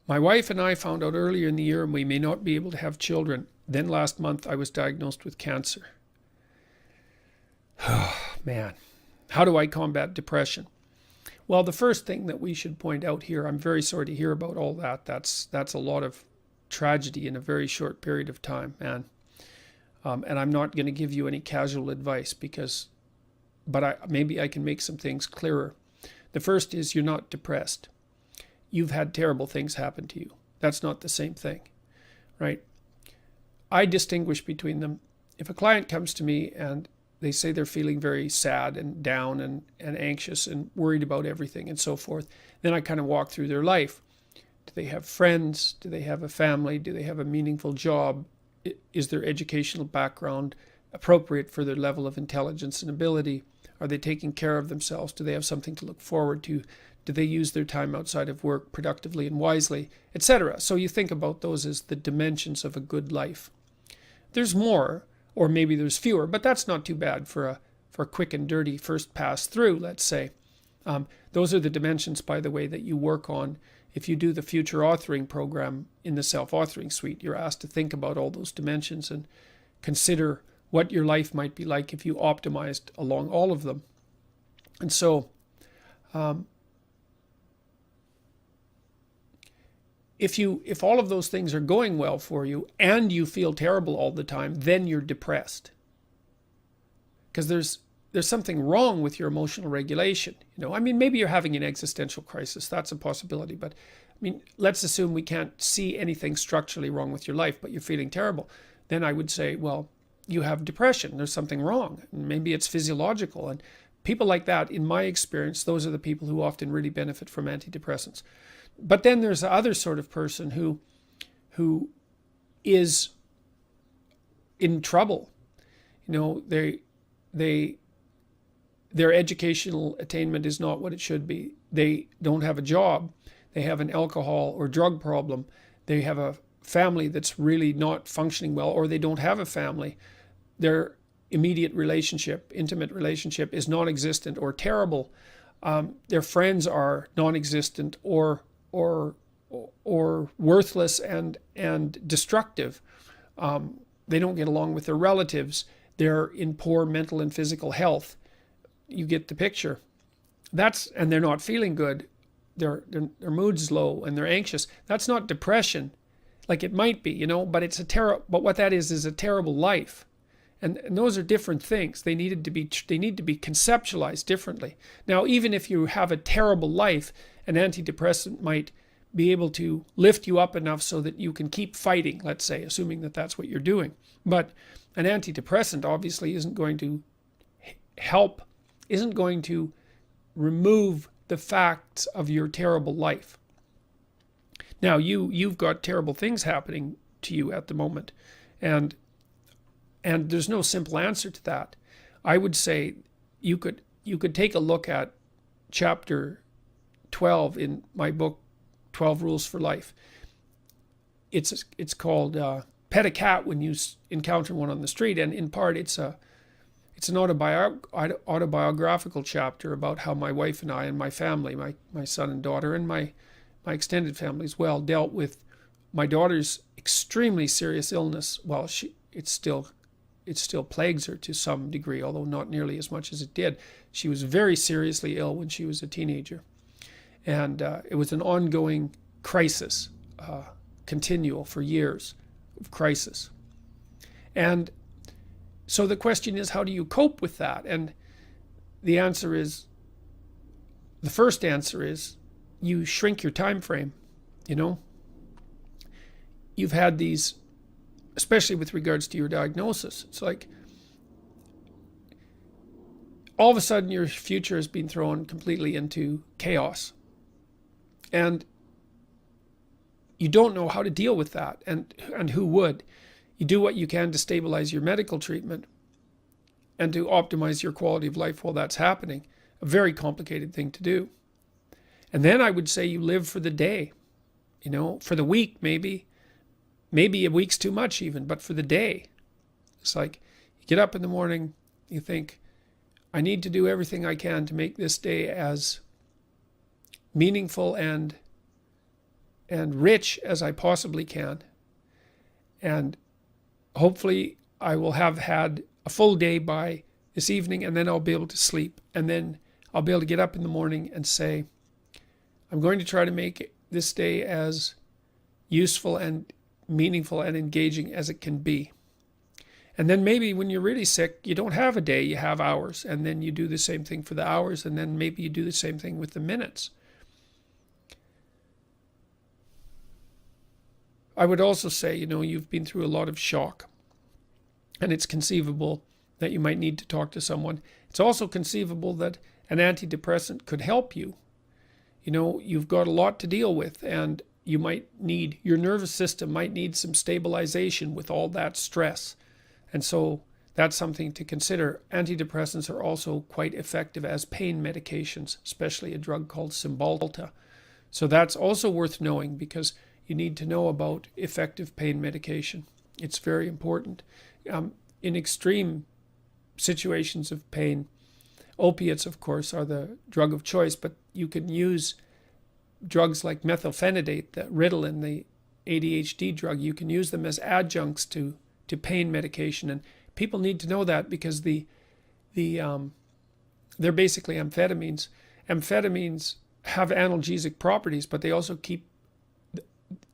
My wife and I found out earlier in the year we may not be able to have children. Then last month I was diagnosed with cancer. Oh, man. How do I combat depression? Well, the first thing that we should point out here, I'm very sorry to hear about all that. That's a lot of tragedy in a very short period of time, man. And I'm not going to give you any casual advice but maybe I can make some things clearer. The first is you're not depressed. You've had terrible things happen to you. That's not the same thing, right? I distinguish between them. If a client comes to me and they say they're feeling very sad and down and anxious and worried about everything and so forth, then I kind of walk through their life. Do they have friends? Do they have a family? Do they have a meaningful job? Is their educational background appropriate for their level of intelligence and ability? Are they taking care of themselves? Do they have something to look forward to? Do they use their time outside of work productively and wisely, etc.? So you think about those as the dimensions of a good life. There's more, or maybe there's fewer, but that's not too bad for a quick and dirty first pass through, let's say. Those are the dimensions, by the way, that you work on. If you do the future authoring program in the self-authoring suite, you're asked to think about all those dimensions and consider what your life might be like if you optimized along all of them. And so, if all of those things are going well for you and you feel terrible all the time, then you're depressed. Because there's something wrong with your emotional regulation. I mean, maybe you're having an existential crisis. That's a possibility. But I mean, let's assume we can't see anything structurally wrong with your life, but you're feeling terrible. Then I would say, well, you have depression. There's something wrong. And maybe it's physiological. And people like that, in my experience, those are the people who often really benefit from antidepressants. But then there's the other sort of person who is in trouble. Their educational attainment is not what it should be. They don't have a job. They have an alcohol or drug problem. They have a family that's really not functioning well, or they don't have a family. Their immediate relationship, intimate relationship, is non-existent or terrible. Their friends are non-existent or worthless and destructive. They don't get along with their relatives. They're in poor mental and physical health. You get the picture. And they're not feeling good. Their mood's low and they're anxious. That's not depression, like it might be, but but what that is a terrible life. And those are different things. They need to be conceptualized differently. Now, even if you have a terrible life, an antidepressant might be able to lift you up enough so that you can keep fighting, let's say, assuming that that's what you're doing. But an antidepressant obviously isn't going to help, isn't going to remove the facts of your terrible life. Now, you've got terrible things happening to you at the moment, and there's no simple answer to that. I would say you could take a look at chapter 12 in my book, 12 Rules for Life. It's called Pet a Cat When You Encounter One on the Street, and in part it's an autobiographical chapter about how my wife and I and my family, my son and daughter, and my extended family as well, dealt with my daughter's extremely serious illness. Well, it still plagues her to some degree, although not nearly as much as it did. She was very seriously ill when she was a teenager. And it was an ongoing crisis, continual for years of crisis. And so the question is, how do you cope with that? And the first answer is, you shrink your time frame. You've had these, especially with regards to your diagnosis. It's like all of a sudden your future has been thrown completely into chaos. And you don't know how to deal with that. And who would? You do what you can to stabilize your medical treatment and to optimize your quality of life while that's happening. A very complicated thing to do. And then I would say you live for the day, for the week maybe a week's too much even, but for the day. It's like you get up in the morning, you think, I need to do everything I can to make this day as meaningful and and rich as I possibly can. And hopefully I will have had a full day by this evening, and then I'll be able to sleep. And then I'll be able to get up in the morning and say, I'm going to try to make this day as useful and meaningful and engaging as it can be. And then maybe when you're really sick, you don't have a day, you have hours. And then you do the same thing for the hours, and then maybe you do the same thing with the minutes. I would also say, you've been through a lot of shock, and it's conceivable that you might need to talk to someone. It's also conceivable that an antidepressant could help you. You've got a lot to deal with, and your nervous system might need some stabilization with all that stress. And so that's something to consider. Antidepressants are also quite effective as pain medications, especially a drug called Cymbalta. So that's also worth knowing, because you need to know about effective pain medication. It's very important. In extreme situations of pain, opiates, of course, are the drug of choice, but you can use drugs like methylphenidate, the Ritalin, the ADHD drug. You can use them as adjuncts to pain medication, and people need to know that, because they're basically amphetamines. Amphetamines have analgesic properties, but they also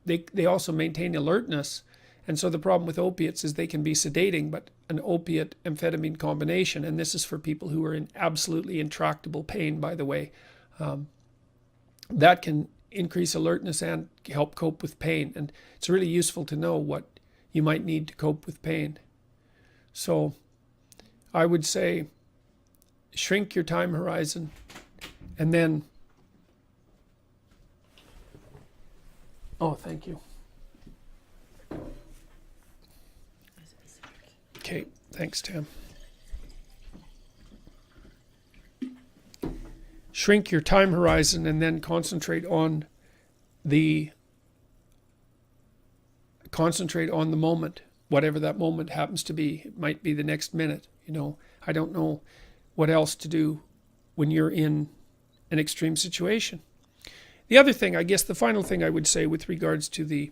they also maintain alertness. And so the problem with opiates is they can be sedating, but an opiate amphetamine combination, and this is for people who are in absolutely intractable pain, by the way, that can increase alertness and help cope with pain. And it's really useful to know what you might need to cope with pain. So I would say shrink your time horizon, and then, thank you. Okay, thanks, Tam. Shrink your time horizon, and then concentrate on the moment, whatever that moment happens to be. It might be the next minute. I don't know what else to do when you're in an extreme situation. The other thing, I guess the final thing I would say with regards to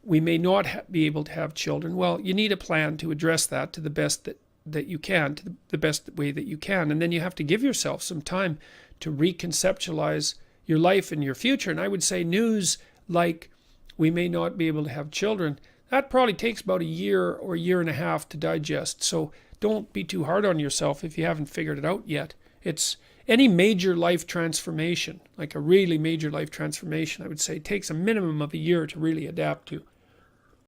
we may not be able to have children. Well, you need a plan to address that to the best that you can, to the best way that you can. And then you have to give yourself some time to reconceptualize your life and your future. And I would say news like we may not be able to have children, that probably takes about a year or a year and a half to digest. So don't be too hard on yourself if you haven't figured it out yet. It's any major life transformation, like a really major life transformation, I would say takes a minimum of a year to really adapt to.